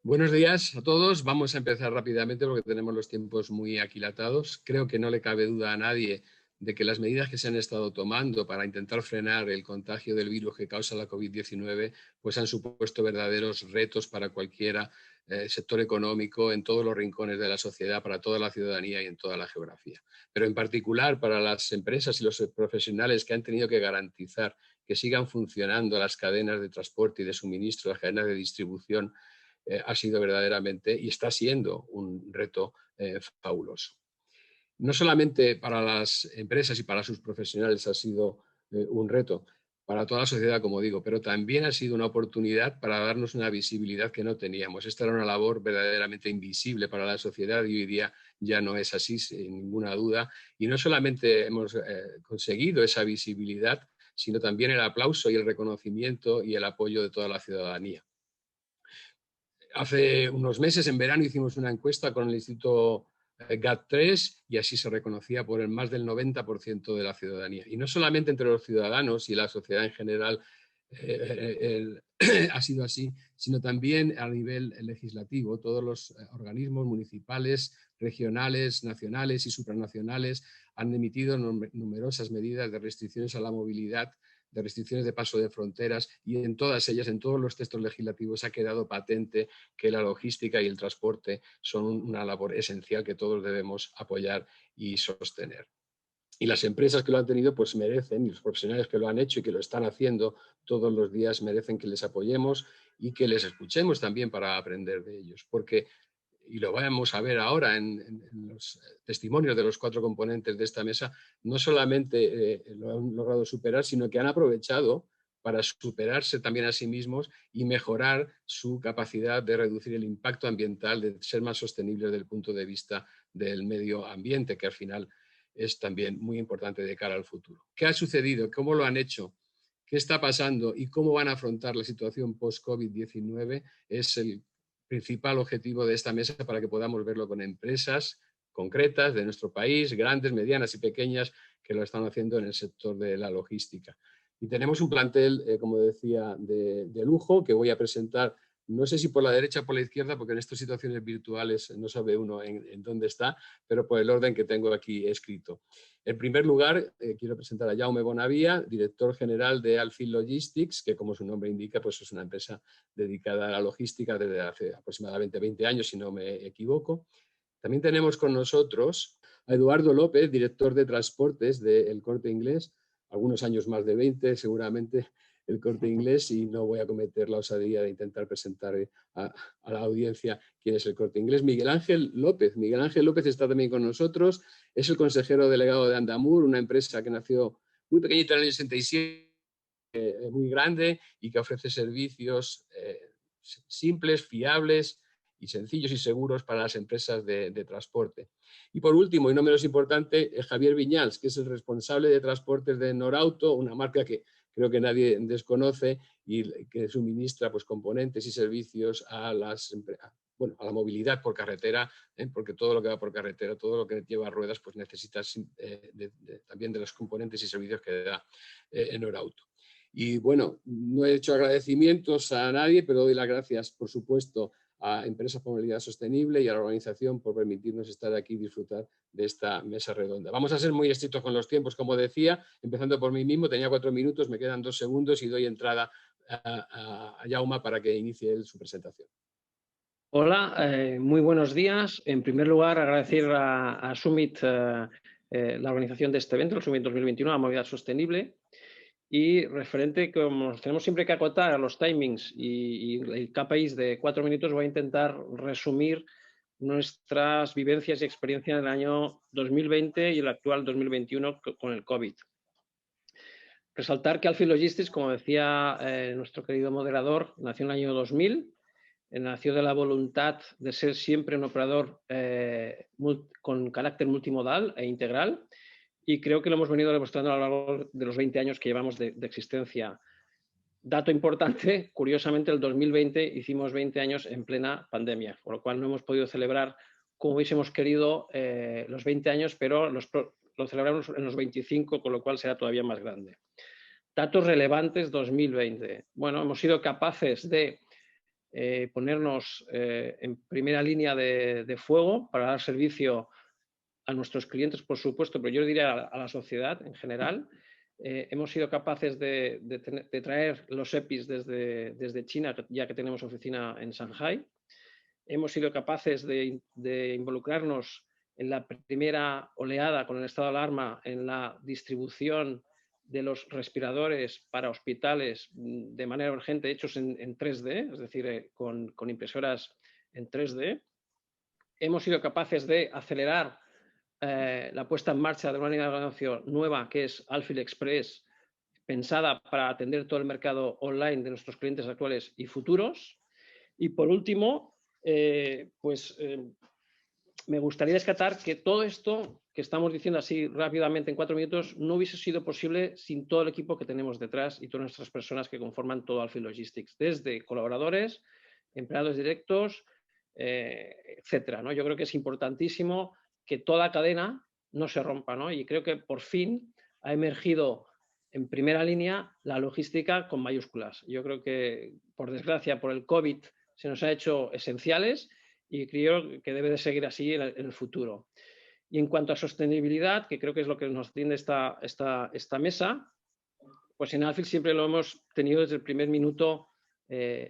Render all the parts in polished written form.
Buenos días a todos. Vamos a empezar rápidamente porque tenemos los tiempos muy aquilatados. Creo que no le cabe duda a nadie de que las medidas que se han estado tomando para intentar frenar el contagio del virus que causa la COVID-19 pues han supuesto verdaderos retos para cualquier sector económico en todos los rincones de la sociedad, para toda la ciudadanía y en toda la geografía. Pero en particular para las empresas y los profesionales que han tenido que garantizar que sigan funcionando las cadenas de transporte y de suministro, las cadenas de distribución, ha sido verdaderamente y está siendo un reto fabuloso. No solamente para las empresas y para sus profesionales ha sido un reto, para toda la sociedad, como digo, pero también ha sido una oportunidad para darnos una visibilidad que no teníamos. Esta era una labor verdaderamente invisible para la sociedad y hoy día ya no es así, sin ninguna duda. Y no solamente hemos conseguido esa visibilidad, sino también el aplauso y el reconocimiento y el apoyo de toda la ciudadanía. Hace unos meses, en verano, hicimos una encuesta con el Instituto GAT3 y así se reconocía por el más del 90% de la ciudadanía. Y no solamente entre los ciudadanos y la sociedad en general ha sido así, sino también a nivel legislativo. Todos los organismos municipales, regionales, nacionales y supranacionales han emitido numerosas medidas de restricciones a la movilidad, de restricciones de paso de fronteras, y en todas ellas, en todos los textos legislativos, ha quedado patente que la logística y el transporte son una labor esencial que todos debemos apoyar y sostener. Y las empresas que lo han tenido pues merecen, y los profesionales que lo han hecho y que lo están haciendo todos los días merecen que les apoyemos y que les escuchemos también para aprender de ellos. Porque, y lo vamos a ver ahora en los testimonios de los 4 componentes de esta mesa, no solamente lo han logrado superar, sino que han aprovechado para superarse también a sí mismos y mejorar su capacidad de reducir el impacto ambiental, de ser más sostenibles desde el punto de vista del medio ambiente, que al final es también muy importante de cara al futuro. ¿Qué ha sucedido? ¿Cómo lo han hecho? ¿Qué está pasando? ¿Y cómo van a afrontar la situación post-COVID-19? Es el principal objetivo de esta mesa para que podamos verlo con empresas concretas de nuestro país, grandes, medianas y pequeñas, que lo están haciendo en el sector de la logística. Y tenemos un plantel, como decía, de lujo que voy a presentar. No sé si por la derecha o por la izquierda, porque en estas situaciones virtuales no sabe uno en dónde está, pero por el orden que tengo aquí escrito. En primer lugar, quiero presentar a Jaume Bonavía, director general de Alfil Logistics, que como su nombre indica, pues es una empresa dedicada a la logística desde hace aproximadamente 20 años, si no me equivoco. También tenemos con nosotros a Eduardo López, director de transportes del Corte Inglés, algunos años más de 20 seguramente el Corte Inglés, y no voy a cometer la osadía de intentar presentar a la audiencia quién es el Corte Inglés. Miguel Ángel López. Miguel Ángel López está también con nosotros, es el consejero delegado de Andamur, una empresa que nació muy pequeñita en el año 67, muy grande y que ofrece servicios simples, fiables y sencillos y seguros para las empresas de transporte. Y por último, y no menos importante, Javier Viñals, que es el responsable de transportes de Norauto, una marca que creo que nadie desconoce y que suministra pues, componentes y servicios a las a la movilidad por carretera, porque todo lo que va por carretera, todo lo que lleva ruedas, pues necesita también de los componentes y servicios que da Norauto. Y bueno, no he hecho agradecimientos a nadie, pero doy las gracias, por supuesto, a Empresas por Movilidad Sostenible y a la organización por permitirnos estar aquí y disfrutar de esta mesa redonda. Vamos a ser muy estrictos con los tiempos, como decía, empezando por mí mismo. Tenía 4 minutos, me quedan 2 segundos y doy entrada a Jaume para que inicie él su presentación. Hola, muy buenos días. En primer lugar, agradecer a Summit la organización de este evento, el Summit 2021, la movilidad sostenible. Y referente, como nos tenemos siempre que acotar a los timings y el KPIs de 4 minutos, voy a intentar resumir nuestras vivencias y experiencias en el año 2020 y el actual 2021 con el COVID. Resaltar que Alfil Logistics, como decía nuestro querido moderador, nació en el año 2000. Nació de la voluntad de ser siempre un operador con carácter multimodal e integral, y creo que lo hemos venido demostrando a lo largo de los 20 años que llevamos de existencia. Dato importante, curiosamente, el 2020 hicimos 20 años en plena pandemia, por lo cual no hemos podido celebrar como hubiésemos querido los 20 años, pero lo celebramos en los 25, con lo cual será todavía más grande. Datos relevantes 2020. Bueno, hemos sido capaces de ponernos en primera línea de fuego para dar servicio a nuestros clientes, por supuesto, pero yo diría a la sociedad en general. Hemos sido capaces de traer los EPIs desde China, ya que tenemos oficina en Shanghai. Hemos sido capaces de involucrarnos en la primera oleada con el estado de alarma en la distribución de los respiradores para hospitales de manera urgente, hechos en 3D, es decir, con impresoras en 3D. Hemos sido capaces de acelerar la puesta en marcha de una línea de negocio nueva que es Alfil Express, pensada para atender todo el mercado online de nuestros clientes actuales y futuros. Y por último, me gustaría descartar que todo esto que estamos diciendo así rápidamente en 4 minutos no hubiese sido posible sin todo el equipo que tenemos detrás y todas nuestras personas que conforman todo Alfil Logistics, desde colaboradores, empleados directos, etcétera, ¿no? Yo creo que es importantísimo que toda cadena no se rompa, ¿no? Y creo que por fin ha emergido en primera línea la logística con mayúsculas. Yo creo que, por desgracia, por el COVID se nos ha hecho esenciales y creo que debe de seguir así en el futuro. Y en cuanto a sostenibilidad, que creo que es lo que nos atiende esta mesa, pues en Alfil siempre lo hemos tenido desde el primer minuto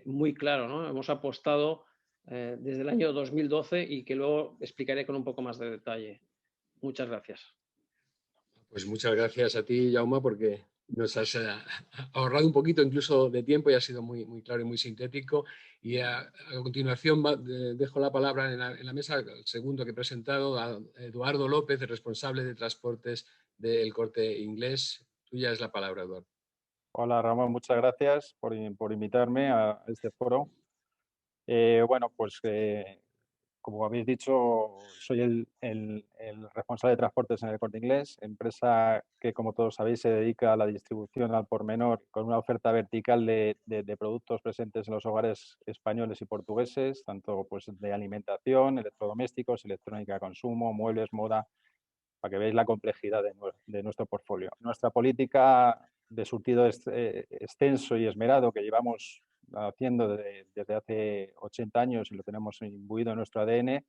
muy claro, ¿no? Hemos apostado desde el año 2012 y que luego explicaré con un poco más de detalle. Muchas gracias. Pues muchas gracias a ti, Jaume, porque nos has ahorrado un poquito incluso de tiempo y ha sido muy, muy claro y muy sintético. Y a continuación dejo la palabra en la mesa al segundo que he presentado, a Eduardo López, el responsable de transportes del Corte Inglés. Tuya es la palabra, Eduardo. Hola Ramón, muchas gracias por invitarme a este foro. Bueno, pues como habéis dicho, soy el responsable de transportes en el Corte Inglés, empresa que, como todos sabéis, se dedica a la distribución al por menor con una oferta vertical de productos presentes en los hogares españoles y portugueses, tanto pues, de alimentación, electrodomésticos, electrónica de consumo, muebles, moda, para que veáis la complejidad de nuestro portfolio. Nuestra política de surtido extenso y esmerado que llevamos haciendo desde hace 80 años y lo tenemos imbuido en nuestro ADN,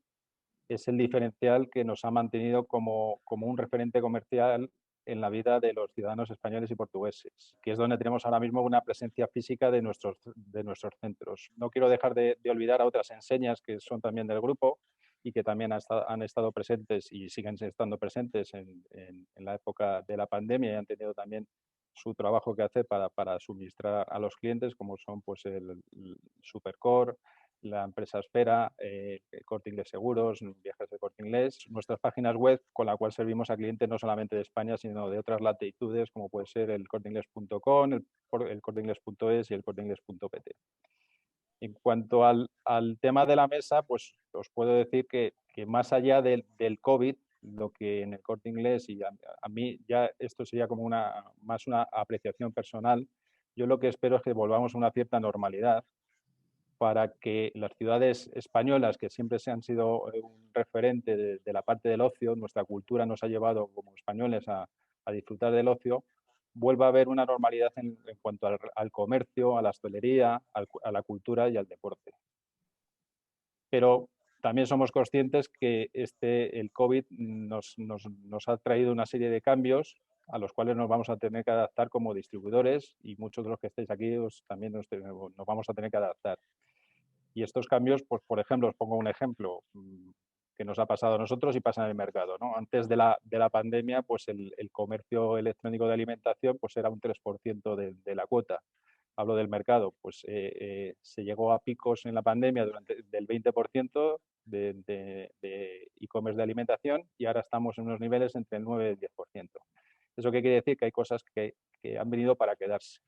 es el diferencial que nos ha mantenido como un referente comercial en la vida de los ciudadanos españoles y portugueses, que es donde tenemos ahora mismo una presencia física de nuestros centros. No quiero dejar de olvidar a otras enseñas que son también del grupo y que también han estado presentes y siguen estando presentes en la época de la pandemia y han tenido también su trabajo que hacer para suministrar a los clientes, como son pues, el Supercore, la empresa Esfera, Corte Inglés Seguros, Viajes de Corte Inglés, nuestras páginas web con la cual servimos a clientes no solamente de España, sino de otras latitudes, como puede ser el corteinglés.com, el corteinglés.es y el corteinglés.pt. En cuanto al tema de la mesa, pues os puedo decir que más allá del COVID, lo que en el Corte Inglés, y a mí ya esto sería como más una apreciación personal, yo lo que espero es que volvamos a una cierta normalidad para que las ciudades españolas, que siempre se han sido un referente de la parte del ocio, nuestra cultura nos ha llevado como españoles a disfrutar del ocio, vuelva a haber una normalidad en cuanto al comercio, a la hostelería, a la cultura y al deporte. Pero también somos conscientes que el COVID nos ha traído una serie de cambios a los cuales nos vamos a tener que adaptar como distribuidores y muchos de los que estáis aquí también nos vamos a tener que adaptar. Y estos cambios, pues por ejemplo, os pongo un ejemplo que nos ha pasado a nosotros y pasa en el mercado, ¿no? Antes de la pandemia, pues el comercio electrónico de alimentación pues era un 3% de la cuota. Hablo del mercado, pues se llegó a picos en la pandemia del 20% de e-commerce de alimentación y ahora estamos en unos niveles entre el 9 y el 10%. ¿Eso qué quiere decir? Que hay cosas que han venido para quedarse.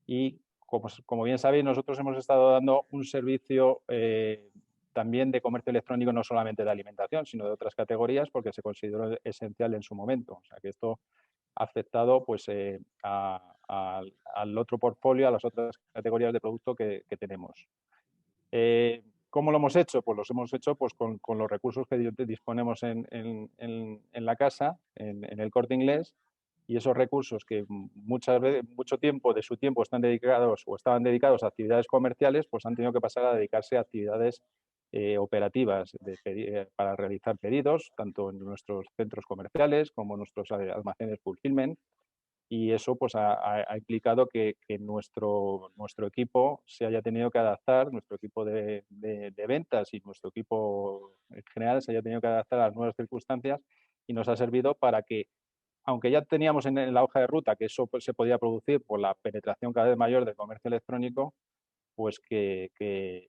Y como bien sabéis, nosotros hemos estado dando un servicio también de comercio electrónico, no solamente de alimentación, sino de otras categorías, porque se consideró esencial en su momento. O sea, que esto ha afectado pues, al otro portfolio, a las otras categorías de producto que tenemos. ¿Cómo lo hemos hecho? Pues los hemos hecho pues, con los recursos que disponemos en la casa, en el Corte Inglés, y esos recursos que muchas veces, mucho tiempo de su tiempo están dedicados o estaban dedicados a actividades comerciales, pues han tenido que pasar a dedicarse a actividades operativas para realizar pedidos, tanto en nuestros centros comerciales como en nuestros almacenes fulfillment. Y eso pues, ha implicado que nuestro equipo se haya tenido que adaptar, nuestro equipo de ventas y nuestro equipo en general se haya tenido que adaptar a las nuevas circunstancias, y nos ha servido para que, aunque ya teníamos en la hoja de ruta que eso pues, se podía producir por la penetración cada vez mayor del comercio electrónico, pues que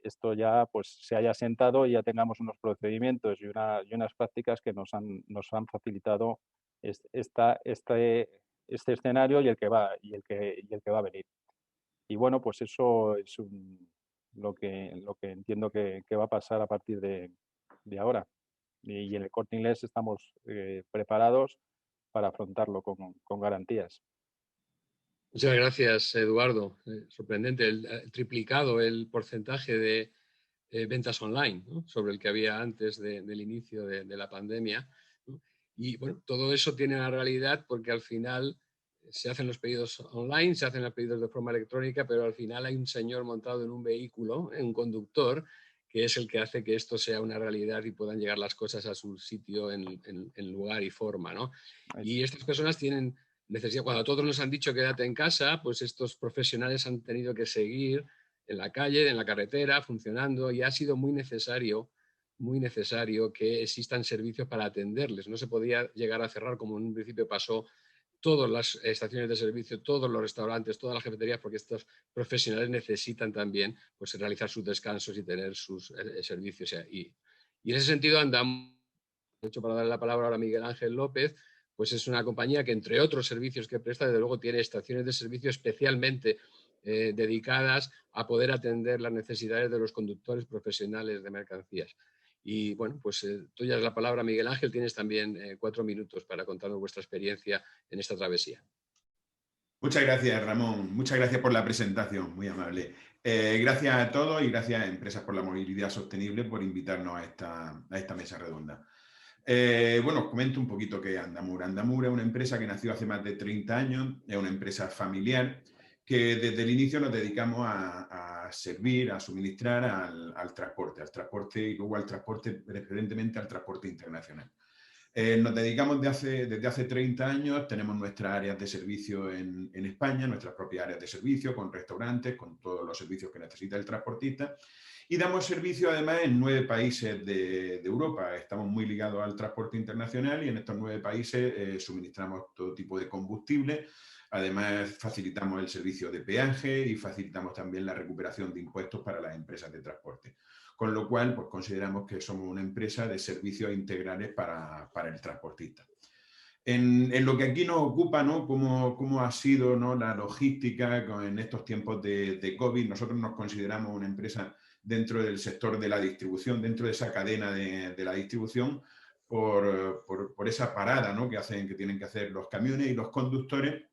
esto ya pues, se haya sentado y ya tengamos unos procedimientos y unas prácticas que nos han facilitado este escenario y el que va a venir. Y bueno, pues eso es lo que entiendo que va a pasar a partir de ahora. Y en el Corte Inglés estamos preparados para afrontarlo con garantías. Muchas gracias, Eduardo. Sorprendente, triplicado el porcentaje de ventas online, ¿no?, sobre el que había antes del inicio de la pandemia, ¿no? Y bueno, todo eso tiene una realidad porque al final se hacen los pedidos online, se hacen los pedidos de forma electrónica, pero al final hay un señor montado en un vehículo, un conductor, que es el que hace que esto sea una realidad y puedan llegar las cosas a su sitio en lugar y forma, ¿no? Y estas personas tienen necesidad. Cuando todos nos han dicho quédate en casa, pues estos profesionales han tenido que seguir en la calle, en la carretera, funcionando, y ha sido muy necesario que existan servicios para atenderles. No se podía llegar a cerrar como en un principio pasó todas las estaciones de servicio, todos los restaurantes, todas las cafeterías, porque estos profesionales necesitan también pues, realizar sus descansos y tener sus servicios. Y en ese sentido andamos, de hecho, para darle la palabra ahora a Miguel Ángel López, pues es una compañía que, entre otros servicios que presta, desde luego tiene estaciones de servicio especialmente dedicadas a poder atender las necesidades de los conductores profesionales de mercancías. Y bueno, pues tuya es la palabra, Miguel Ángel. Tienes también 4 minutos para contarnos vuestra experiencia en esta travesía. Muchas gracias, Ramón. Muchas gracias por la presentación, muy amable. Gracias a todos y gracias a Empresas por la Movilidad Sostenible por invitarnos a esta mesa redonda. Bueno, os comento un poquito qué es Andamur. Andamur es una empresa que nació hace más de 30 años, es una empresa familiar que desde el inicio nos dedicamos a servir, a suministrar al transporte y luego al transporte, preferentemente al transporte internacional. Nos dedicamos desde hace 30 años, tenemos nuestras áreas de servicio en España, nuestras propias áreas de servicio, con restaurantes, con todos los servicios que necesita el transportista, y damos servicio además en 9 países de Europa. Estamos muy ligados al transporte internacional y en estos 9 países suministramos todo tipo de combustible. Además, facilitamos el servicio de peaje y facilitamos también la recuperación de impuestos para las empresas de transporte. Con lo cual, pues consideramos que somos una empresa de servicios integrales para el transportista. En lo que aquí nos ocupa, ¿no?, cómo ha sido, ¿no?, la logística en estos tiempos de COVID. Nosotros nos consideramos una empresa dentro del sector de la distribución, dentro de esa cadena de la distribución, por esa parada, ¿no?, que tienen que hacer los camiones y los conductores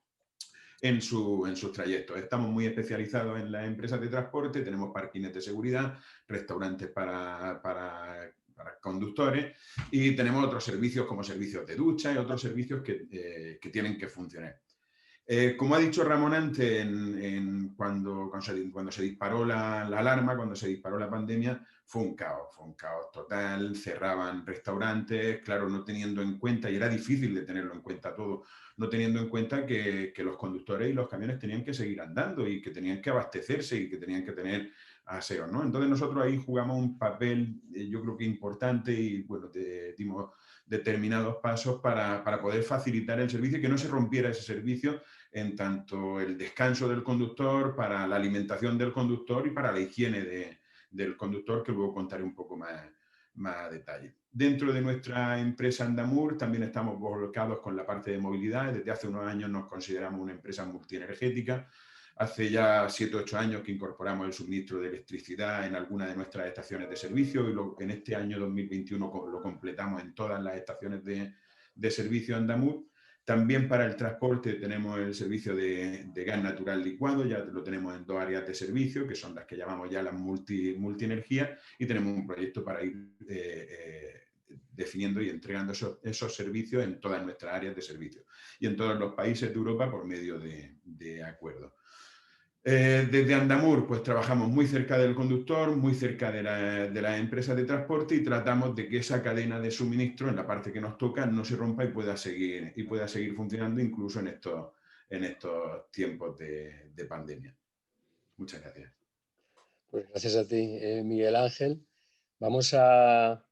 en sus trayectos. Estamos muy especializados en las empresas de transporte, tenemos parkings de seguridad, restaurantes para conductores, y tenemos otros servicios como servicios de ducha y otros servicios que tienen que funcionar. Como ha dicho Ramón antes, cuando se disparó la alarma, cuando se disparó la pandemia, fue un caos total. Cerraban restaurantes, claro, no teniendo en cuenta, y era difícil de tenerlo en cuenta todo, no teniendo en cuenta que los conductores y los camiones tenían que seguir andando y que tenían que abastecerse y que tenían que tener aseo, ¿no? Entonces nosotros ahí jugamos un papel, yo creo que importante, y bueno, dimos determinados pasos para poder facilitar el servicio y que no se rompiera ese servicio, en tanto el descanso del conductor, para la alimentación del conductor y para la higiene del conductor, que luego contaré un poco más a detalle. Dentro de nuestra empresa Andamur también estamos volcados con la parte de movilidad. Desde hace unos años nos consideramos una empresa multienergética. Hace ya 7 o 8 años que incorporamos el suministro de electricidad en algunas de nuestras estaciones de servicio, y en este año 2021 lo completamos en todas las estaciones de servicio Andamur. También para el transporte tenemos el servicio de gas natural licuado, ya lo tenemos en 2 áreas de servicio, que son las que llamamos ya las multienergías, y tenemos un proyecto para ir definiendo y entregando esos servicios en todas nuestras áreas de servicio y en todos los países de Europa por medio de acuerdos. Desde Andamur, pues trabajamos muy cerca del conductor, muy cerca de las empresas de transporte y tratamos de que esa cadena de suministro, en la parte que nos toca, no se rompa y pueda seguir funcionando incluso en estos tiempos de pandemia. Muchas gracias. Pues gracias a ti, Miguel Ángel. Vamos a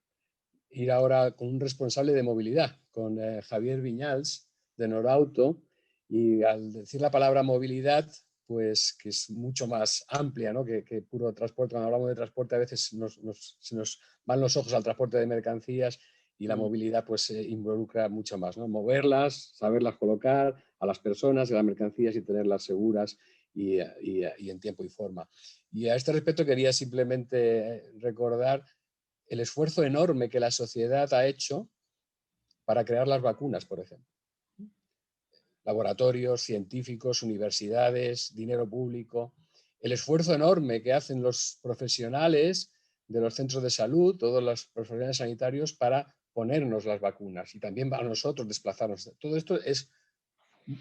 ir ahora con un responsable de movilidad, con Javier Viñals, de Norauto, y al decir la palabra movilidad, pues que es mucho más amplia, ¿no? que puro transporte. Cuando hablamos de transporte a veces se nos van los ojos al transporte de mercancías y la movilidad pues involucra mucho más, ¿no? Moverlas, saberlas colocar a las personas y a las mercancías y tenerlas seguras y en tiempo y forma. Y a este respecto quería simplemente recordar el esfuerzo enorme que la sociedad ha hecho para crear las vacunas, por ejemplo. Laboratorios, científicos, universidades, dinero público, el esfuerzo enorme que hacen los profesionales de los centros de salud, todos los profesionales sanitarios, para ponernos las vacunas y también a nosotros desplazarnos. Todo esto es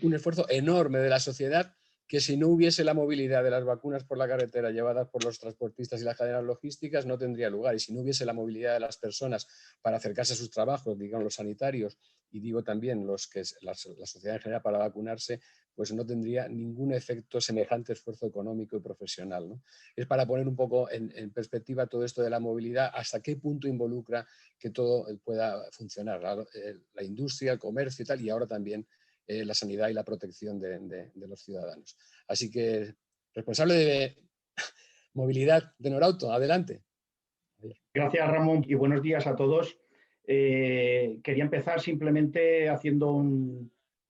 un esfuerzo enorme de la sociedad que si no hubiese la movilidad de las vacunas por la carretera llevadas por los transportistas y las cadenas logísticas no tendría lugar. Y si no hubiese la movilidad de las personas para acercarse a sus trabajos, digamos los sanitarios, y digo también la sociedad en general para vacunarse, pues no tendría ningún efecto semejante esfuerzo económico y profesional, ¿no? Es para poner un poco en perspectiva todo esto de la movilidad, hasta qué punto involucra que todo pueda funcionar, la industria, el comercio y tal, y ahora también la sanidad y la protección de los ciudadanos. Así que, responsable de movilidad de Norauto, adelante. Gracias, Ramón, y buenos días a todos. Quería empezar simplemente haciendo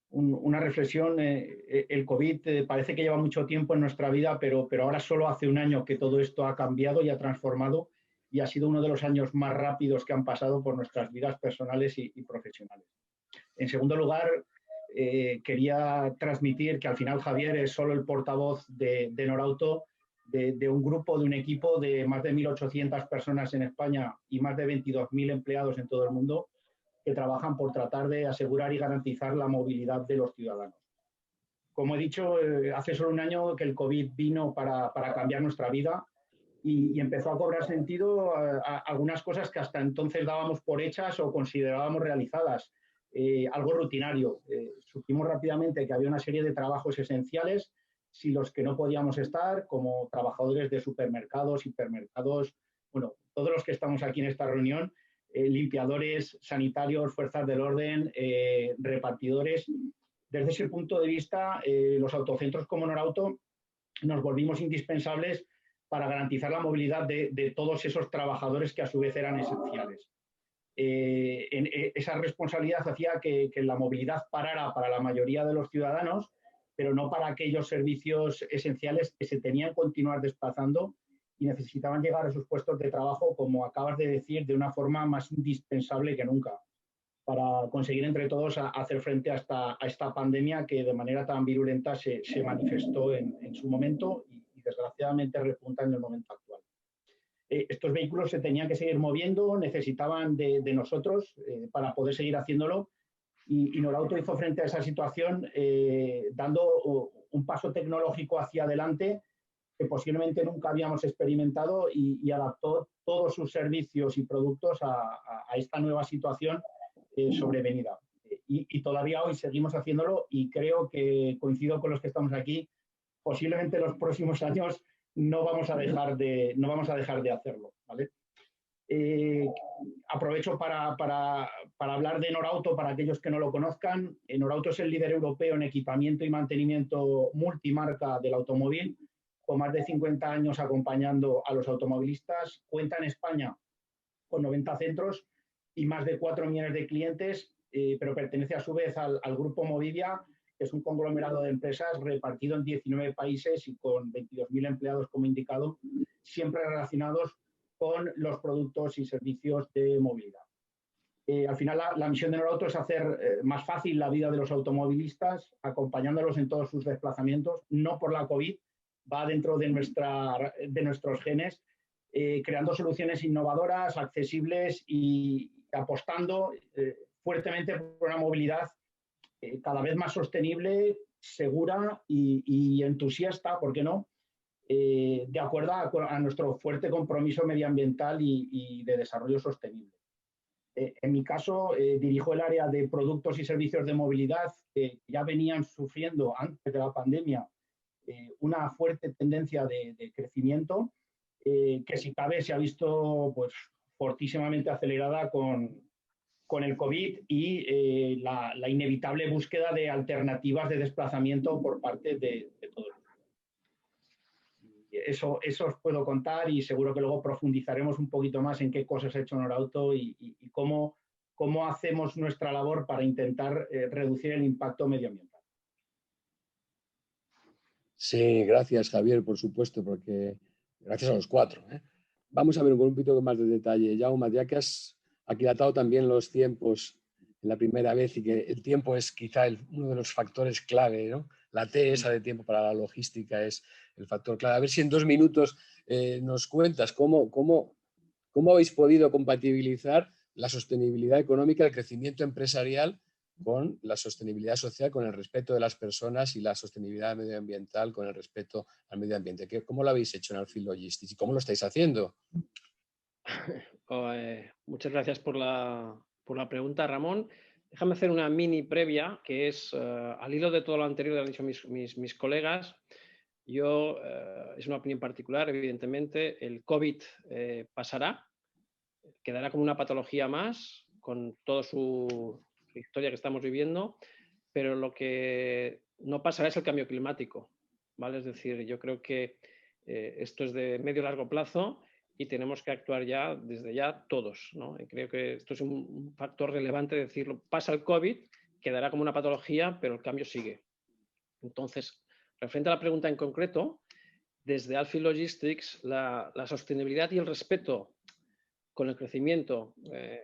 una reflexión. El COVID parece que lleva mucho tiempo en nuestra vida, pero ahora solo hace un año que todo esto ha cambiado y ha transformado y ha sido uno de los años más rápidos que han pasado por nuestras vidas personales y profesionales. En segundo lugar, quería transmitir que al final Javier es solo el portavoz de Norauto, de un grupo, de un equipo de más de 1.800 personas en España y más de 22.000 empleados en todo el mundo que trabajan por tratar de asegurar y garantizar la movilidad de los ciudadanos. Como he dicho, hace solo un año que el COVID vino para cambiar nuestra vida y empezó a cobrar sentido a algunas cosas que hasta entonces dábamos por hechas o considerábamos realizadas. Algo rutinario. Supimos rápidamente que había una serie de trabajos esenciales sin los que no podíamos estar, como trabajadores de supermercados, hipermercados, bueno, todos los que estamos aquí en esta reunión, limpiadores, sanitarios, fuerzas del orden, repartidores. Desde ese punto de vista, los autocentros como Norauto nos volvimos indispensables para garantizar la movilidad de todos esos trabajadores que a su vez eran esenciales. Esa responsabilidad hacía que la movilidad parara para la mayoría de los ciudadanos, pero no para aquellos servicios esenciales que se tenían que continuar desplazando y necesitaban llegar a sus puestos de trabajo, como acabas de decir, de una forma más indispensable que nunca, para conseguir entre todos hacer frente a esta pandemia que de manera tan virulenta se manifestó en su momento y desgraciadamente repunta en el momento actual. Estos vehículos se tenían que seguir moviendo, necesitaban de nosotros para poder seguir haciéndolo y Norauto hizo frente a esa situación dando un paso tecnológico hacia adelante que posiblemente nunca habíamos experimentado y adaptó todos sus servicios y productos a esta nueva situación sobrevenida. Y todavía hoy seguimos haciéndolo y creo que coincido con los que estamos aquí, posiblemente en los próximos años no vamos a dejar de hacerlo, ¿vale? Aprovecho para hablar de Norauto para aquellos que no lo conozcan. Norauto es el líder europeo en equipamiento y mantenimiento multimarca del automóvil, con más de 50 años acompañando a los automovilistas. Cuenta en España con 90 centros y más de 4 millones de clientes, pero pertenece a su vez al grupo Movivia, que es un conglomerado de empresas repartido en 19 países y con 22.000 empleados, como indicado, siempre relacionados con los productos y servicios de movilidad. Al final, la misión de Norauto es hacer más fácil la vida de los automovilistas, acompañándolos en todos sus desplazamientos, no por la COVID, va dentro de nuestros genes, creando soluciones innovadoras, accesibles y apostando fuertemente por una movilidad cada vez más sostenible, segura y entusiasta, ¿por qué no?, de acuerdo a nuestro fuerte compromiso medioambiental y de desarrollo sostenible. En mi caso, dirijo el área de productos y servicios de movilidad que ya venían sufriendo antes de la pandemia una fuerte tendencia de crecimiento que, si cabe, se ha visto pues, fortísimamente acelerada con el COVID y la inevitable búsqueda de alternativas de desplazamiento por parte de todos. Eso os puedo contar y seguro que luego profundizaremos un poquito más en qué cosas ha hecho Norauto y cómo hacemos nuestra labor para intentar reducir el impacto medioambiental. Sí, gracias Javier, por supuesto, porque gracias a los cuatro. Vamos a ver con un poquito más de detalle. Jaume, ya que has aquilatado también los tiempos en la primera vez y que el tiempo es quizá uno de los factores clave, ¿no? La T esa de tiempo para la logística es el factor clave. A ver si en 2 minutos nos cuentas cómo habéis podido compatibilizar la sostenibilidad económica, el crecimiento empresarial con la sostenibilidad social, con el respeto de las personas y la sostenibilidad medioambiental con el respeto al medio ambiente. ¿Cómo lo habéis hecho en Alfil Logistics y cómo lo estáis haciendo? Muchas gracias por la pregunta, Ramón. Déjame hacer una mini previa, que es, al hilo de todo lo anterior que han dicho mis colegas, yo, es una opinión particular, evidentemente, el COVID pasará, quedará como una patología más, con toda su historia que estamos viviendo, pero lo que no pasará es el cambio climático, ¿vale? Es decir, yo creo que esto es de medio largo plazo y tenemos que actuar ya, desde ya, todos, ¿no? Y creo que esto es un factor relevante, decirlo. Pasa el COVID, quedará como una patología, pero el cambio sigue. Entonces, referente a la pregunta en concreto, desde Alfil Logistics, la sostenibilidad y el respeto con el crecimiento,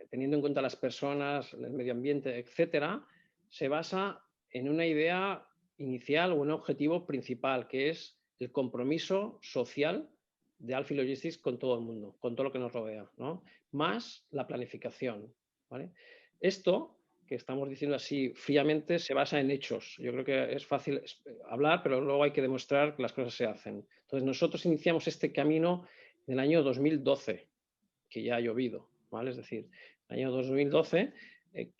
teniendo en cuenta las personas, el medio ambiente, etcétera, se basa en una idea inicial o un objetivo principal, que es el compromiso social de Alfil Logistics con todo el mundo, con todo lo que nos rodea, ¿no? Más la planificación, ¿vale? Esto que estamos diciendo así fríamente se basa en hechos. Yo creo que es fácil hablar, pero luego hay que demostrar que las cosas se hacen. Entonces, nosotros iniciamos este camino en el año 2012, que ya ha llovido, ¿vale? Es decir, en el año 2012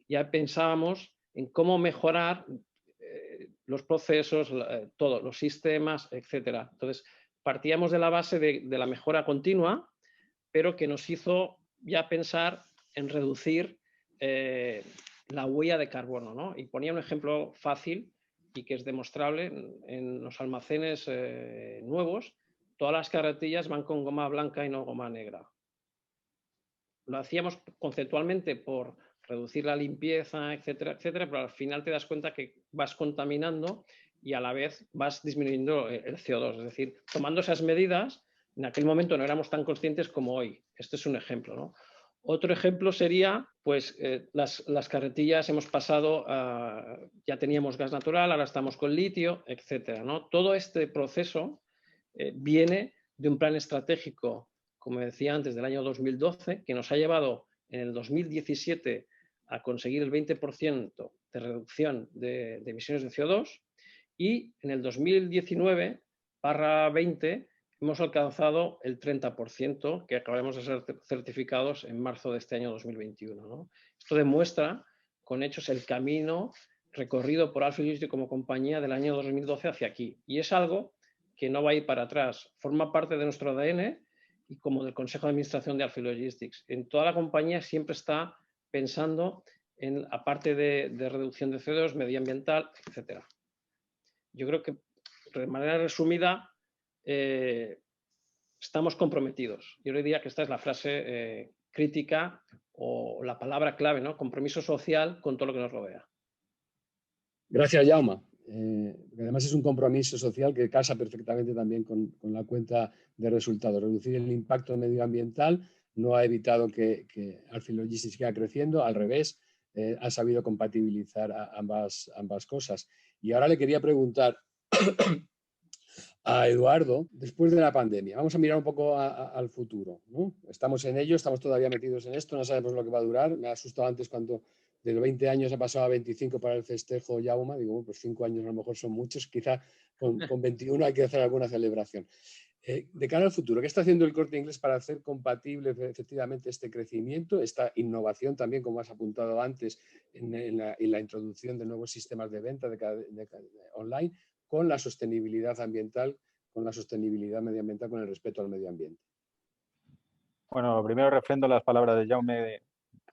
ya pensábamos en cómo mejorar los procesos, todos los sistemas, etcétera. Entonces, partíamos de la base de la mejora continua, pero que nos hizo ya pensar en reducir la huella de carbono, ¿no? Y ponía un ejemplo fácil y que es demostrable en los almacenes nuevos. Todas las carretillas van con goma blanca y no goma negra. Lo hacíamos conceptualmente por reducir la limpieza, etcétera, etcétera, pero al final te das cuenta que vas contaminando y a la vez vas disminuyendo el CO2. Es decir, tomando esas medidas, en aquel momento no éramos tan conscientes como hoy. Este es un ejemplo, ¿no? Otro ejemplo sería, pues, las carretillas hemos pasado ya teníamos gas natural, ahora estamos con litio, etcétera, ¿no? Todo este proceso viene de un plan estratégico, como decía antes, del año 2012, que nos ha llevado en el 2017 a conseguir el 20% de reducción de emisiones de CO2 y en el 2019/20 hemos alcanzado el 30%, que acabaremos de ser certificados en marzo de este año 2021, ¿no? Esto demuestra con hechos el camino recorrido por Alfil Logistics como compañía del año 2012 hacia aquí. Y es algo que no va a ir para atrás. Forma parte de nuestro ADN y como del Consejo de Administración de Alfil Logistics. En toda la compañía siempre está pensando en, aparte de reducción de CO2, medioambiental, etcétera. Yo creo que, de manera resumida, estamos comprometidos. Yo diría que esta es la frase crítica o la palabra clave, ¿no? Compromiso social con todo lo que nos rodea. Gracias, Jaume. Además es un compromiso social que casa perfectamente también con la cuenta de resultados. Reducir el impacto medioambiental no ha evitado que Alfil Logistics siga creciendo, al revés, ha sabido compatibilizar ambas cosas. Y ahora le quería preguntar a Eduardo, después de la pandemia. Vamos a mirar un poco al futuro, ¿no? Estamos en ello, estamos todavía metidos en esto, no sabemos lo que va a durar. Me ha asustado antes cuando de los 20 años ha pasado a 25 para el festejo Yauma. Digo, bueno, pues 5 años a lo mejor son muchos, quizá con 21 hay que hacer alguna celebración. De cara al futuro, ¿qué está haciendo el Corte Inglés para hacer compatible efectivamente este crecimiento, esta innovación también, como has apuntado antes, en la introducción de nuevos sistemas de venta online, con la sostenibilidad ambiental, con la sostenibilidad medioambiental, con el respeto al medio ambiente? Bueno, primero refrendo las palabras de Jaume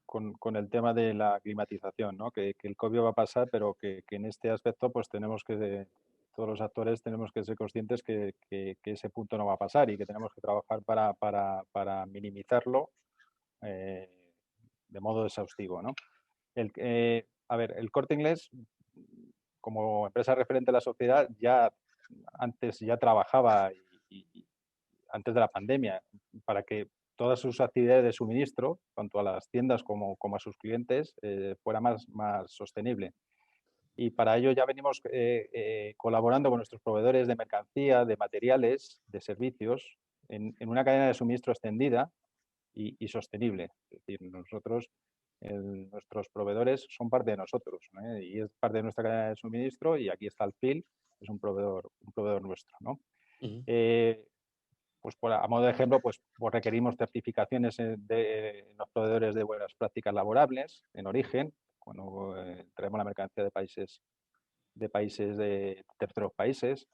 con el tema de la climatización, ¿no? Que el COVID va a pasar, pero que en este aspecto pues tenemos que, todos los actores tenemos que ser conscientes que ese punto no va a pasar y que tenemos que trabajar para minimizarlo de modo exhaustivo, ¿no? A ver, el Corte Inglés, como empresa referente a la sociedad, antes ya trabajaba antes de la pandemia para que todas sus actividades de suministro, tanto a las tiendas como a sus clientes, fuera más sostenible. Y para ello ya venimos colaborando con nuestros proveedores de mercancía, de materiales, de servicios, en una cadena de suministro extendida y sostenible. Es decir, nuestros proveedores son parte de nosotros, ¿no? Y es parte de nuestra cadena de suministro, y aquí está el PIL, que es un proveedor nuestro, ¿no? Pues a modo de ejemplo, pues requerimos certificaciones de los proveedores de buenas prácticas laborables en origen, cuando traemos la mercancía de terceros países.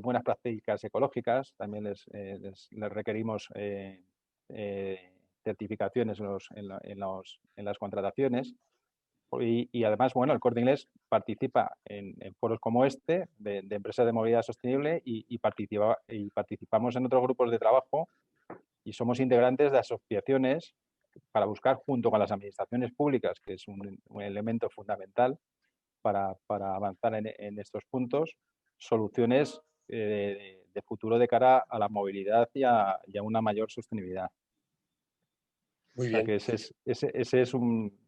Buenas prácticas ecológicas, también les requerimos certificaciones en las contrataciones. Y además, bueno, el Corte Inglés participa en foros como este de empresas de movilidad sostenible y participamos en otros grupos de trabajo y somos integrantes de asociaciones para buscar, junto con las administraciones públicas, que es un elemento fundamental para avanzar en estos puntos, soluciones de futuro de cara a la movilidad y a una mayor sostenibilidad. Muy O sea, bien. que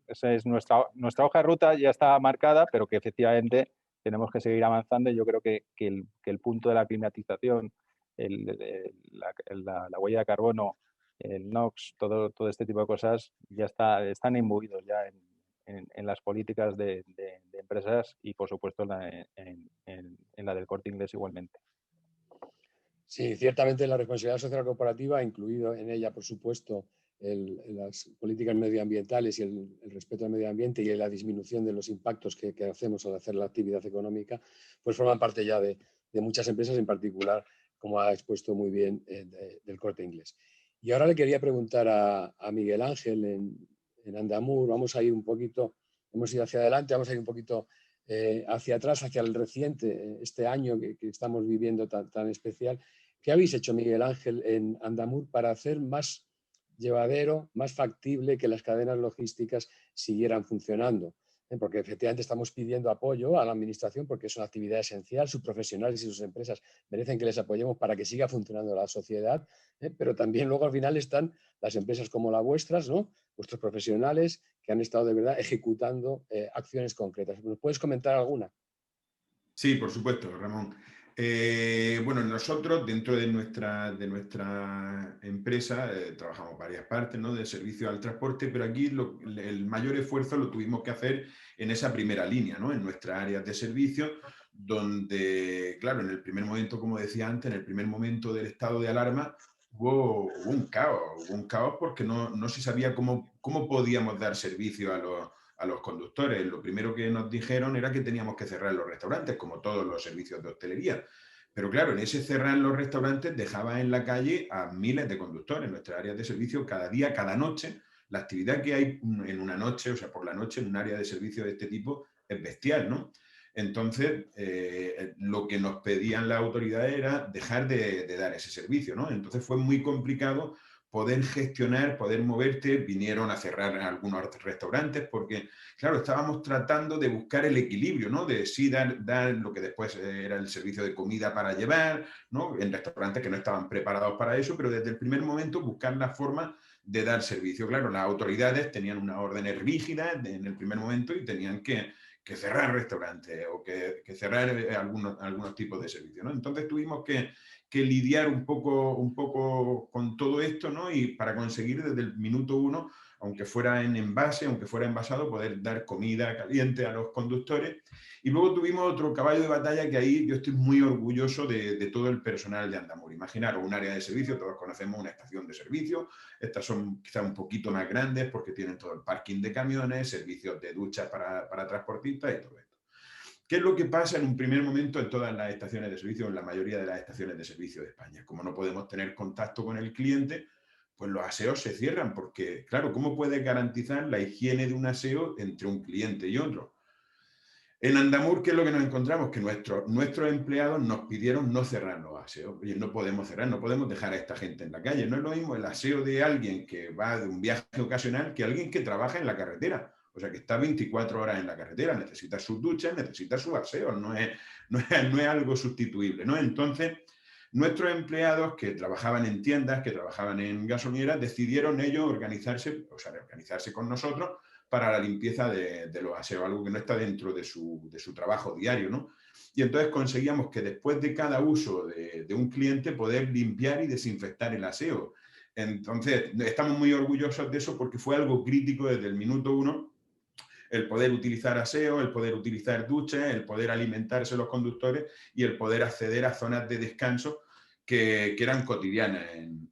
esa es nuestra hoja de ruta, ya está marcada, pero que efectivamente tenemos que seguir avanzando, y yo creo que el punto de la climatización, la huella de carbono, el NOx, todo este tipo de cosas ya están imbuidos ya en las políticas de empresas, y por supuesto en la del Corte Inglés igualmente. Sí, ciertamente la responsabilidad social corporativa ha incluido en ella, por supuesto, las políticas medioambientales y el respeto al medio ambiente y la disminución de los impactos que hacemos al hacer la actividad económica, pues forman parte ya de muchas empresas, en particular, como ha expuesto muy bien, del Corte Inglés. Y ahora le quería preguntar a Miguel Ángel en Andamur. Vamos a ir un poquito, hemos ido hacia adelante, vamos a ir un poquito hacia atrás, hacia el reciente, este año que estamos viviendo tan especial. ¿Qué habéis hecho, Miguel Ángel, en Andamur para hacer más llevadero, más factible que las cadenas logísticas siguieran funcionando? Porque efectivamente estamos pidiendo apoyo a la administración porque es una actividad esencial, sus profesionales y sus empresas merecen que les apoyemos para que siga funcionando la sociedad, pero también luego al final están las empresas como las vuestras, ¿no? Vuestros profesionales que han estado de verdad ejecutando acciones concretas. ¿Nos puedes comentar alguna? Sí, por supuesto, Ramón. Bueno, nosotros dentro de nuestra empresa trabajamos varias partes, ¿no?, de servicio al transporte, pero aquí el mayor esfuerzo lo tuvimos que hacer en esa primera línea, ¿no?, en nuestras áreas de servicio, donde, claro, en el primer momento, como decía antes, en el primer momento del estado de alarma, hubo un caos porque no se sabía cómo podíamos dar servicio a los conductores. Lo primero que nos dijeron era que teníamos que cerrar los restaurantes, como todos los servicios de hostelería. Pero claro, en ese cerrar los restaurantes dejaba en la calle a miles de conductores. En nuestras áreas de servicio, cada día, cada noche, la actividad que hay en una noche, o sea, por la noche, en un área de servicio de este tipo, es bestial, ¿no? Entonces, lo que nos pedían las autoridades era dejar de dar ese servicio, ¿no? Entonces fue muy complicado poder gestionar, poder moverte. Vinieron a cerrar algunos restaurantes porque, claro, estábamos tratando de buscar el equilibrio, ¿no? De sí dar lo que después era el servicio de comida para llevar, ¿no?, en restaurantes que no estaban preparados para eso, pero desde el primer momento buscar la forma de dar servicio. Claro, las autoridades tenían unas órdenes rígidas en el primer momento y tenían que que cerrar restaurantes o que cerrar algunos tipos de servicios, ¿no? Entonces tuvimos que lidiar un poco con todo esto, ¿no? Y para conseguir desde el minuto 1, aunque fuera en envase, aunque fuera envasado, poder dar comida caliente a los conductores. Y luego tuvimos otro caballo de batalla que ahí yo estoy muy orgulloso de todo el personal de Andamur. Imaginaros un área de servicio, todos conocemos una estación de servicio, estas son quizás un poquito más grandes porque tienen todo el parking de camiones, servicios de duchas para transportistas y todo esto. ¿Qué es lo que pasa en un primer momento en todas las estaciones de servicio, en la mayoría de las estaciones de servicio de España? Como no podemos tener contacto con el cliente, pues los aseos se cierran porque, claro, ¿cómo puedes garantizar la higiene de un aseo entre un cliente y otro? En Andamur, ¿qué es lo que nos encontramos? Que nuestros empleados nos pidieron no cerrar los aseos. Oye, no podemos cerrar, no podemos dejar a esta gente en la calle. No es lo mismo el aseo de alguien que va de un viaje ocasional que alguien que trabaja en la carretera. O sea, que está 24 horas en la carretera, necesita sus duchas, necesita sus aseos, no es algo sustituible, ¿no? Entonces, nuestros empleados que trabajaban en tiendas, que trabajaban en gasolineras, decidieron ellos organizarse con nosotros para la limpieza de los aseos, algo que no está dentro de su trabajo diario, ¿no? Y entonces conseguíamos que después de cada uso de un cliente poder limpiar y desinfectar el aseo. Entonces, estamos muy orgullosos de eso porque fue algo crítico desde el minuto 1, el poder utilizar aseo, el poder utilizar duchas, el poder alimentarse los conductores y el poder acceder a zonas de descanso que eran cotidianas en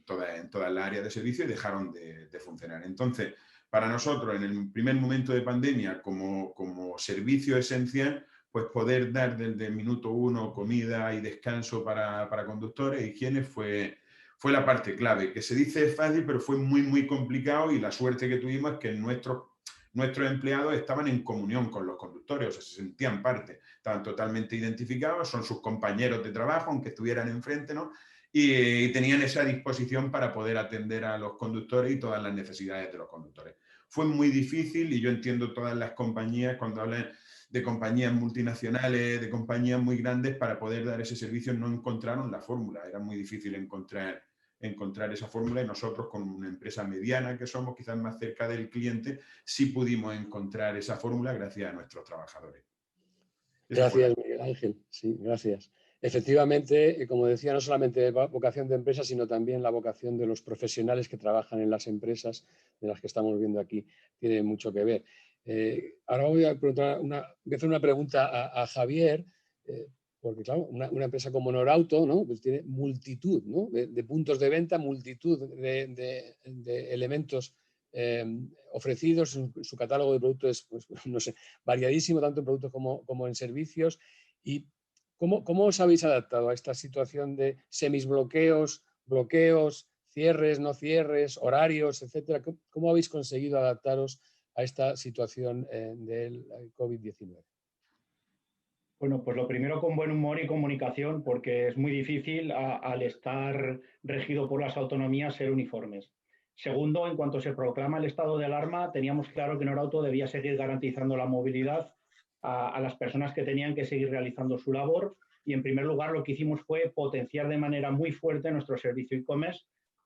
todas las áreas de servicio y dejaron de funcionar. Entonces, para nosotros, en el primer momento de pandemia, como servicio esencial, pues poder dar desde el minuto 1 comida y descanso para conductores, higiene, fue la parte clave, que se dice fácil, pero fue muy, muy complicado, y la suerte que tuvimos es que nuestros empleados estaban en comunión con los conductores, o sea, se sentían parte, estaban totalmente identificados, son sus compañeros de trabajo, aunque estuvieran enfrente, ¿no? Y tenían esa disposición para poder atender a los conductores y todas las necesidades de los conductores. Fue muy difícil, y yo entiendo todas las compañías, cuando hablan de compañías multinacionales, de compañías muy grandes, para poder dar ese servicio no encontraron la fórmula, era muy difícil encontrar esa fórmula, y nosotros, con una empresa mediana que somos, quizás más cerca del cliente, sí pudimos encontrar esa fórmula gracias a nuestros trabajadores. Gracias, Miguel Ángel. Sí, gracias. Efectivamente, como decía, no solamente vocación de empresa, sino también la vocación de los profesionales que trabajan en las empresas de las que estamos viendo aquí, tiene mucho que ver. Ahora voy a hacer una pregunta a Javier, porque claro, una empresa como Norauto, ¿no? Pues tiene multitud, ¿no? de puntos de venta, multitud de elementos ofrecidos. Su catálogo de productos es, pues, no sé, variadísimo, tanto en productos como en servicios. ¿Y cómo os habéis adaptado a esta situación de semisbloqueos, bloqueos, cierres, no cierres, horarios, etcétera? ¿Cómo habéis conseguido adaptaros a esta situación del COVID-19? Bueno, pues lo primero, con buen humor y comunicación, porque es muy difícil al estar regido por las autonomías ser uniformes. Segundo, en cuanto se proclama el estado de alarma, teníamos claro que Norauto debía seguir garantizando la movilidad a las personas que tenían que seguir realizando su labor, y en primer lugar lo que hicimos fue potenciar de manera muy fuerte nuestro servicio e-commerce,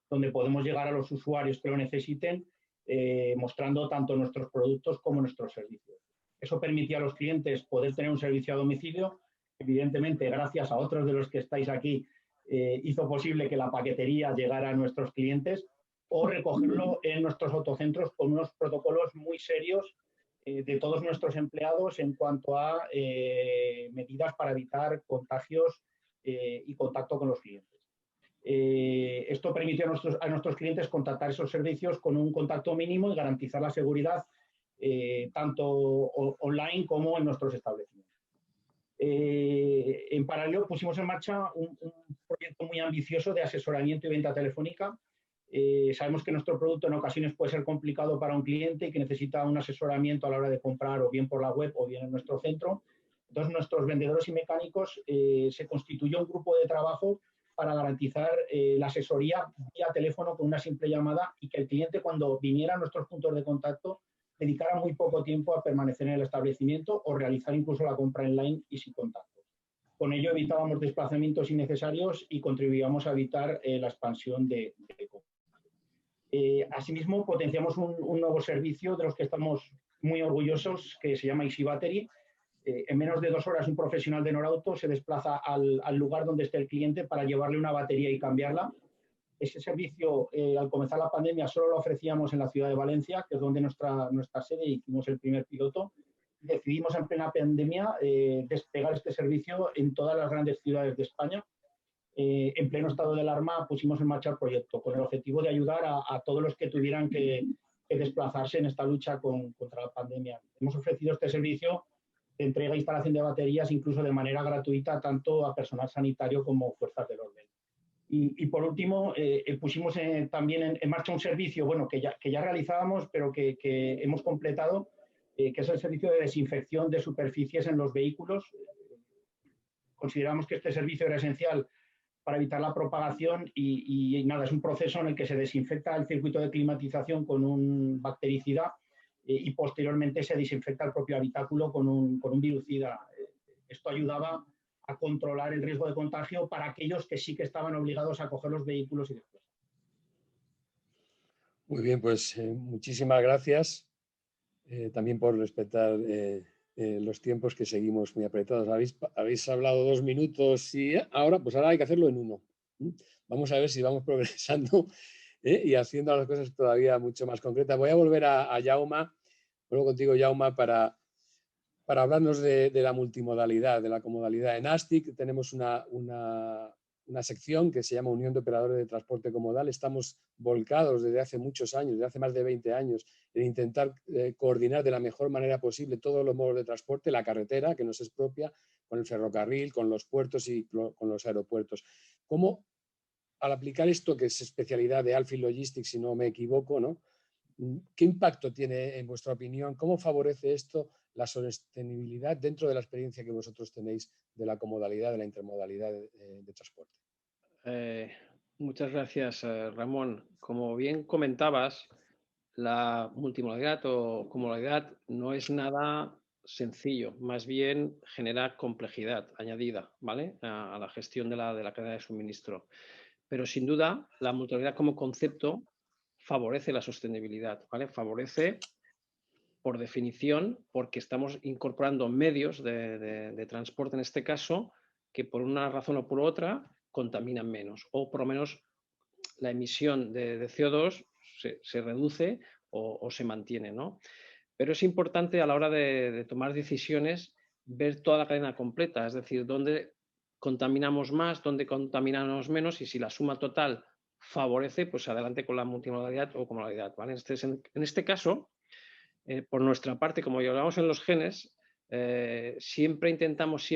donde podemos llegar a los usuarios que lo necesiten, mostrando tanto nuestros productos como nuestros servicios. Eso permitía a los clientes poder tener un servicio a domicilio. Evidentemente, gracias a otros de los que estáis aquí, hizo posible que la paquetería llegara a nuestros clientes, o recogerlo en nuestros autocentros con unos protocolos muy serios de todos nuestros empleados en cuanto a medidas para evitar contagios y contacto con los clientes. Esto permitió a nuestros clientes contactar esos servicios con un contacto mínimo y garantizar la seguridad tanto online como en nuestros establecimientos. En paralelo pusimos en marcha un proyecto muy ambicioso de asesoramiento y venta telefónica. Sabemos que nuestro producto en ocasiones puede ser complicado para un cliente y que necesita un asesoramiento a la hora de comprar, o bien por la web o bien en nuestro centro. Entonces, nuestros vendedores y mecánicos se constituyó un grupo de trabajo para garantizar la asesoría vía teléfono con una simple llamada, y que el cliente, cuando viniera a nuestros puntos de contacto, dedicara muy poco tiempo a permanecer en el establecimiento o realizar incluso la compra online y sin contacto. Con ello evitábamos desplazamientos innecesarios y contribuíamos a evitar la expansión de COVID. Asimismo, potenciamos un nuevo servicio de los que estamos muy orgullosos, que se llama Easy Battery. En menos de 2 horas un profesional de Norauto se desplaza al lugar donde esté el cliente para llevarle una batería y cambiarla. Ese servicio, al comenzar la pandemia, solo lo ofrecíamos en la ciudad de Valencia, que es donde nuestra sede, y hicimos el primer piloto. Decidimos en plena pandemia desplegar este servicio en todas las grandes ciudades de España. En pleno estado de alarma pusimos en marcha el proyecto con el objetivo de ayudar a todos los que tuvieran que desplazarse en esta lucha contra la pandemia. Hemos ofrecido este servicio de entrega e instalación de baterías incluso de manera gratuita tanto a personal sanitario como fuerzas del orden. Y por último, pusimos también en marcha un servicio que ya realizábamos, pero que hemos completado, que es el servicio de desinfección de superficies en los vehículos. Consideramos que este servicio era esencial para evitar la propagación y nada, es un proceso en el que se desinfecta el circuito de climatización con un bactericida y posteriormente se desinfecta el propio habitáculo con un virucida. Esto ayudaba a controlar el riesgo de contagio para aquellos que sí que estaban obligados a coger los vehículos y después. Muy bien, pues muchísimas gracias también por respetar los tiempos, que seguimos muy apretados. Habéis hablado 2 minutos y ahora hay que hacerlo en 1. Vamos a ver si vamos progresando y haciendo las cosas todavía mucho más concretas. Voy a volver a Jaume, vuelvo contigo, Jaume, para hablarnos de la multimodalidad, de la comodalidad. En ASTIC tenemos una sección que se llama Unión de Operadores de Transporte Comodal. Estamos volcados desde hace muchos años, desde hace más de 20 años, en intentar coordinar de la mejor manera posible todos los modos de transporte, la carretera, que nos es propia, con el ferrocarril, con los puertos y con los aeropuertos. ¿Cómo, al aplicar esto, que es especialidad de Alfil Logistics, si no me equivoco, ¿no? ¿Qué impacto tiene, en vuestra opinión? ¿Cómo favorece esto la sostenibilidad dentro de la experiencia que vosotros tenéis de la comodalidad, de la intermodalidad de transporte? Muchas gracias, Ramón. Como bien comentabas, la multimodalidad o comodalidad no es nada sencillo, más bien genera complejidad añadida, ¿vale?, a la gestión de la cadena de suministro. Pero sin duda, la multimodalidad como concepto favorece la sostenibilidad, ¿vale? Favorece, por definición, porque estamos incorporando medios de transporte, en este caso, que por una razón o por otra contaminan menos, o por lo menos la emisión de CO2 se reduce o se mantiene, ¿no? Pero es importante a la hora de tomar decisiones ver toda la cadena completa, es decir, dónde contaminamos más, dónde contaminamos menos, y si la suma total favorece, pues adelante con la multimodalidad o comodalidad, ¿vale? En este caso, por nuestra parte, como ya hablamos en los genes, siempre intentamos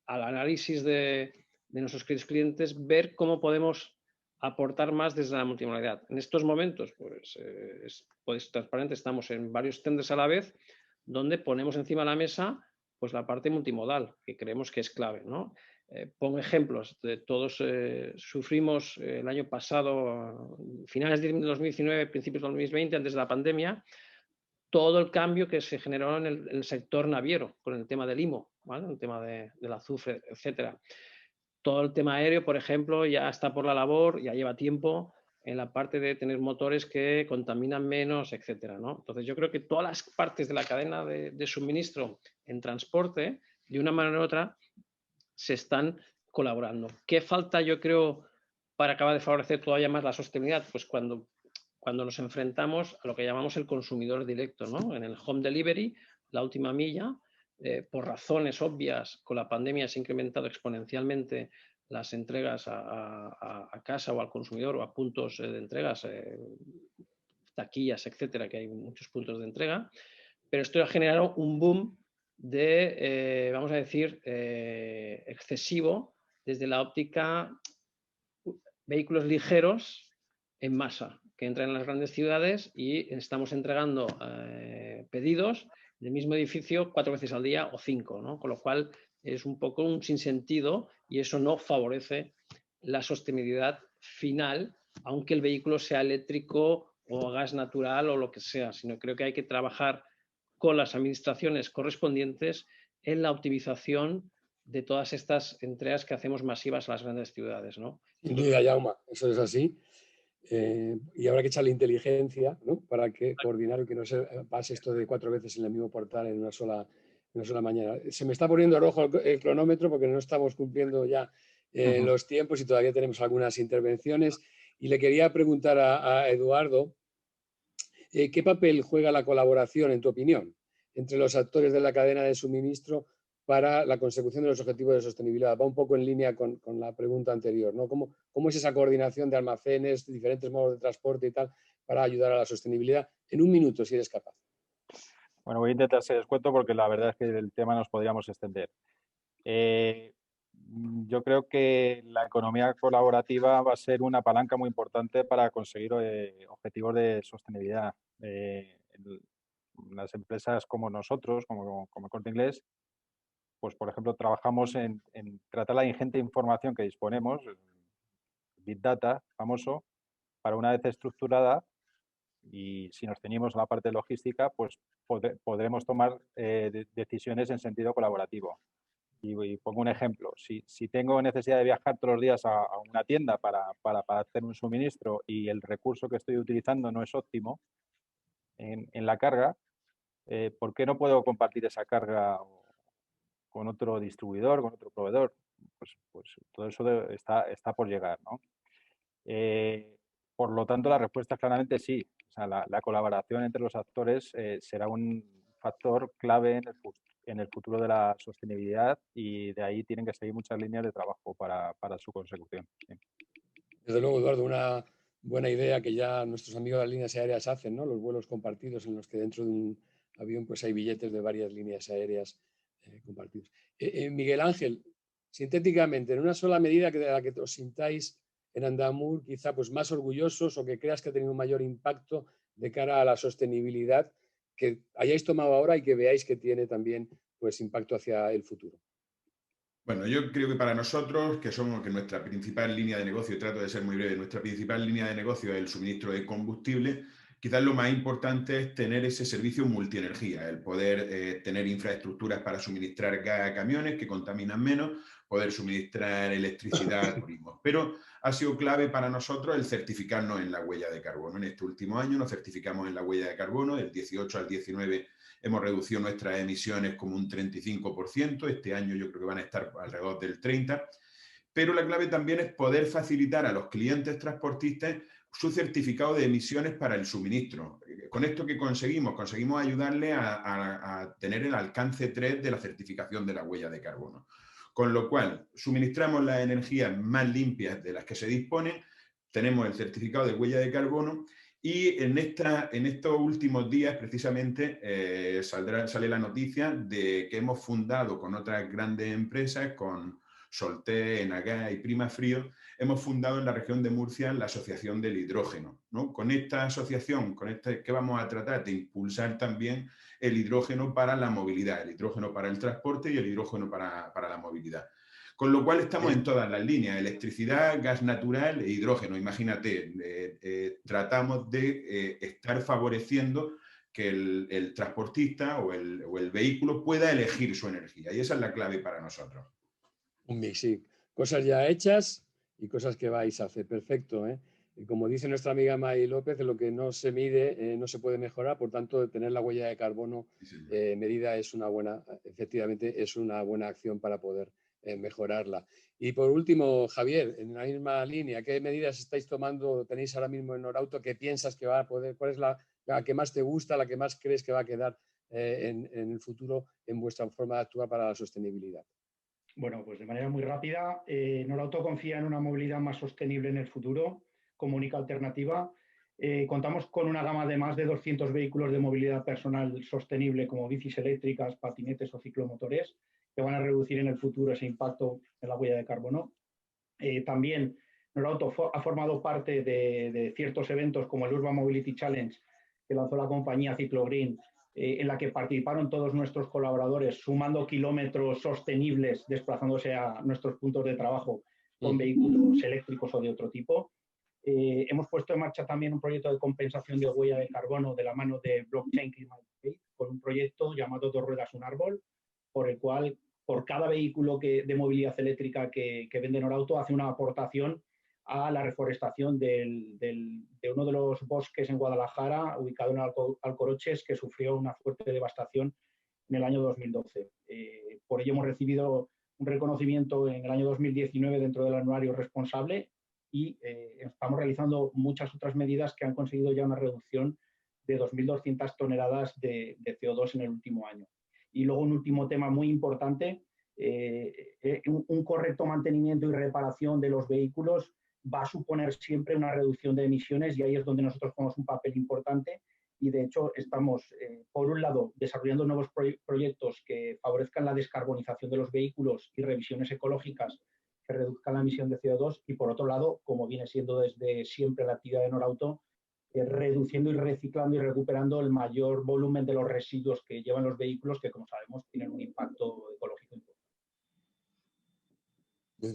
al análisis de nuestros clientes ver cómo podemos aportar más desde la multimodalidad. En estos momentos, pues es transparente, estamos en varios tenders a la vez, donde ponemos encima de la mesa pues la parte multimodal, que creemos que es clave, ¿no? Pongo ejemplos. Todos sufrimos el año pasado, finales de 2019, principios de 2020, antes de la pandemia, todo el cambio que se generó en el sector naviero, con el tema del IMO, ¿vale?, el tema del azufre, etcétera. Todo el tema aéreo, por ejemplo, ya está por la labor, ya lleva tiempo en la parte de tener motores que contaminan menos, etcétera, ¿no? Entonces, yo creo que todas las partes de la cadena de suministro en transporte, de una manera u otra, se están colaborando. ¿Qué falta, yo creo, para acabar de favorecer todavía más la sostenibilidad? Pues cuando nos enfrentamos a lo que llamamos el consumidor directo, ¿no? En el home delivery, la última milla, por razones obvias, con la pandemia se ha incrementado exponencialmente las entregas a casa o al consumidor o a puntos de entregas, taquillas, etcétera, que hay muchos puntos de entrega, pero esto ha generado un boom de, vamos a decir, excesivo desde la óptica vehículos ligeros en masa que entran en las grandes ciudades y estamos entregando pedidos del mismo edificio 4 veces al día o 5, ¿no? Con lo cual es un poco un sinsentido y eso no favorece la sostenibilidad final, aunque el vehículo sea eléctrico o a gas natural o lo que sea, sino creo que hay que trabajar con las administraciones correspondientes en la optimización de todas estas entregas que hacemos masivas a las grandes ciudades, ¿no? Sin duda, Jaume, eso es así. y habrá que echarle inteligencia, ¿no? Para que coordinar y que no se pase esto de 4 veces en el mismo portal en una sola mañana. Se me está poniendo rojo el cronómetro porque no estamos cumpliendo ya los tiempos y todavía tenemos algunas intervenciones. Y le quería preguntar a Eduardo, ¿qué papel juega la colaboración, en tu opinión, entre los actores de la cadena de suministro para la consecución de los objetivos de sostenibilidad? Va un poco en línea con la pregunta anterior, ¿no? ¿Cómo es esa coordinación de almacenes, de diferentes modos de transporte y tal, para ayudar a la sostenibilidad? En un minuto, si eres capaz. Bueno, voy a intentar ser escueto porque la verdad es que el tema nos podríamos extender. Yo creo que la economía colaborativa va a ser una palanca muy importante para conseguir objetivos de sostenibilidad. Las empresas como nosotros, como Corte Inglés, pues por ejemplo trabajamos en tratar la ingente información que disponemos, Big Data famoso, para una vez estructurada, y si nos ceñimos a la parte logística, pues podremos tomar decisiones en sentido colaborativo. Y pongo un ejemplo, si tengo necesidad de viajar todos los días a una tienda para hacer un suministro y el recurso que estoy utilizando no es óptimo en la carga, ¿por qué no puedo compartir esa carga con otro distribuidor, con otro proveedor? Pues todo eso está por llegar, ¿no? Por lo tanto, la respuesta es claramente sí. O sea, la colaboración entre los actores será un factor clave en el futuro de la sostenibilidad, y de ahí tienen que seguir muchas líneas de trabajo para su consecución. Sí. Desde luego, Eduardo, una buena idea que ya nuestros amigos de las líneas aéreas hacen, ¿no? Los vuelos compartidos en los que dentro de un avión pues hay billetes de varias líneas aéreas compartidos. Miguel Ángel, sintéticamente, en una sola medida de la que os sintáis en Andamur quizá pues más orgullosos o que creas que ha tenido un mayor impacto de cara a la sostenibilidad que hayáis tomado ahora y que veáis que tiene también pues impacto hacia el futuro. Bueno, yo creo que para nosotros, que nuestra principal línea de negocio, trato de ser muy breve, nuestra principal línea de negocio es el suministro de combustible, quizás lo más importante es tener ese servicio multienergía, el poder tener infraestructuras para suministrar gas a camiones que contaminan menos, poder suministrar electricidad al turismo. Pero ha sido clave para nosotros el certificarnos en la huella de carbono. En este último año nos certificamos en la huella de carbono, del 18 al 19 hemos reducido nuestras emisiones como un 35%, este año yo creo que van a estar alrededor del 30%, pero la clave también es poder facilitar a los clientes transportistas su certificado de emisiones para el suministro. Con esto que conseguimos ayudarle a tener el alcance 3 de la certificación de la huella de carbono. Con lo cual, suministramos las energías más limpias de las que se disponen, tenemos el certificado de huella de carbono. Y en estos últimos días, precisamente, sale la noticia de que hemos fundado con otras grandes empresas, con Solté, Enagás y Primafrío, hemos fundado en la región de Murcia la Asociación del Hidrógeno, ¿no? Con esta asociación, ¿qué vamos a tratar? De impulsar también el hidrógeno para la movilidad, el hidrógeno para el transporte y el hidrógeno para la movilidad. Con lo cual estamos en todas las líneas, electricidad, gas natural e hidrógeno. Imagínate, tratamos de estar favoreciendo que el transportista o el vehículo pueda elegir su energía. Y esa es la clave para nosotros. Un mix, sí. Cosas ya hechas y cosas que vais a hacer. Perfecto, ¿eh? Y como dice nuestra amiga May López, lo que no se mide no se puede mejorar, por tanto, tener la huella de carbono medida es una buena, efectivamente, es una buena acción para poder mejorarla. Y por último, Javier, en la misma línea, ¿qué medidas estáis tomando, tenéis ahora mismo en Norauto, que piensas que va a poder, cuál es la que más te gusta, la que más crees que va a quedar en el futuro en vuestra forma de actuar para la sostenibilidad? Bueno, pues de manera muy rápida, Norauto confía en una movilidad más sostenible en el futuro como única alternativa. Contamos con una gama de más de 200 vehículos de movilidad personal sostenible como bicis eléctricas, patinetes o ciclomotores, que van a reducir en el futuro ese impacto en la huella de carbono. También Norauto ha formado parte de ciertos eventos como el Urban Mobility Challenge que lanzó la compañía Ciclogreen, en la que participaron todos nuestros colaboradores sumando kilómetros sostenibles desplazándose a nuestros puntos de trabajo con vehículos eléctricos o de otro tipo. Hemos puesto en marcha también un proyecto de compensación de huella de carbono de la mano de Blockchain Climate, con un proyecto llamado Dos Ruedas, un Árbol, por el cual por cada vehículo de movilidad eléctrica que vende Norauto hace una aportación a la reforestación de uno de los bosques en Guadalajara, ubicado en Alcoroches, que sufrió una fuerte devastación en el año 2012. Por ello hemos recibido un reconocimiento en el año 2019 dentro del anuario responsable y estamos realizando muchas otras medidas que han conseguido ya una reducción de 2.200 toneladas de CO2 en el último año. Y luego un último tema muy importante, un correcto mantenimiento y reparación de los vehículos va a suponer siempre una reducción de emisiones y ahí es donde nosotros jugamos un papel importante y de hecho estamos, por un lado, desarrollando nuevos proyectos que favorezcan la descarbonización de los vehículos y revisiones ecológicas que reduzcan la emisión de CO2 y por otro lado, como viene siendo desde siempre la actividad de Norauto, reduciendo y reciclando y recuperando el mayor volumen de los residuos que llevan los vehículos que, como sabemos, tienen un impacto ecológico importante.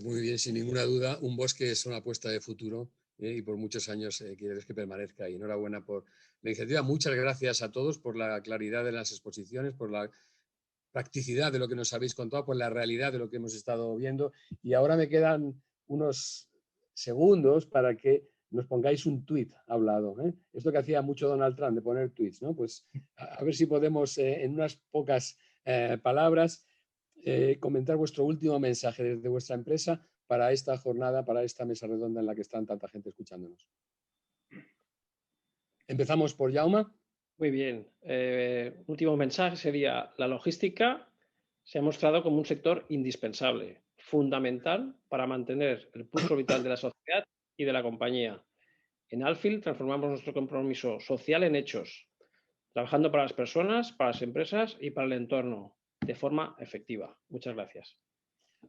Muy bien, sin ninguna duda, un bosque es una apuesta de futuro y por muchos años quieres que permanezca. Y enhorabuena por la iniciativa. Muchas gracias a todos por la claridad de las exposiciones, por la practicidad de lo que nos habéis contado, por la realidad de lo que hemos estado viendo. Y ahora me quedan unos segundos para que nos pongáis un tuit hablado. Esto que hacía mucho Donald Trump de poner tuits, ¿no? Pues a ver si podemos en unas pocas palabras comentar vuestro último mensaje desde vuestra empresa para esta jornada, para esta mesa redonda en la que están tanta gente escuchándonos. Empezamos por Jaume. Muy bien. Último mensaje sería: la logística se ha mostrado como un sector indispensable, fundamental para mantener el pulso vital de la sociedad y de la compañía. En Alfil transformamos nuestro compromiso social en hechos, trabajando para las personas, para las empresas y para el entorno, de forma efectiva. Muchas gracias.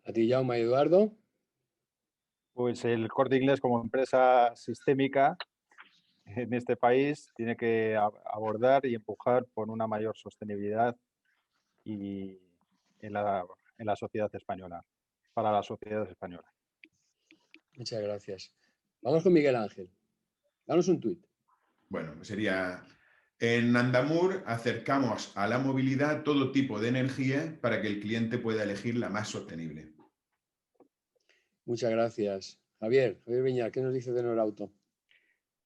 A ti, Jaume. Y Eduardo. Pues el Corte Inglés, como empresa sistémica en este país, tiene que abordar y empujar por una mayor sostenibilidad y en la sociedad española, para la sociedad española. Muchas gracias. Vamos con Miguel Ángel. Danos un tuit. Bueno, sería: en Andamur acercamos a la movilidad todo tipo de energía para que el cliente pueda elegir la más sostenible. Muchas gracias. Javier Viñar, ¿qué nos dice de Norauto?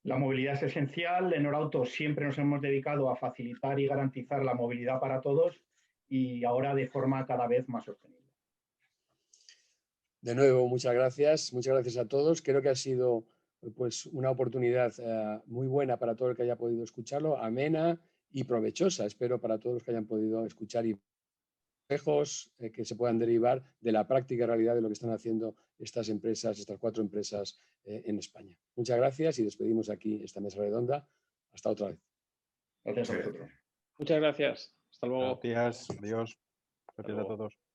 La movilidad es esencial. En Norauto siempre nos hemos dedicado a facilitar y garantizar la movilidad para todos y ahora de forma cada vez más sostenible. De nuevo, muchas gracias. Muchas gracias a todos. Creo que ha sido pues, una oportunidad muy buena para todo el que haya podido escucharlo, amena y provechosa. Espero para todos los que hayan podido escuchar y consejos que se puedan derivar de la práctica realidad de lo que están haciendo estas empresas, estas 4 empresas en España. Muchas gracias y despedimos aquí esta mesa redonda. Hasta otra vez. Gracias a vosotros. Muchas gracias. Hasta luego. Gracias. Adiós. Gracias a todos.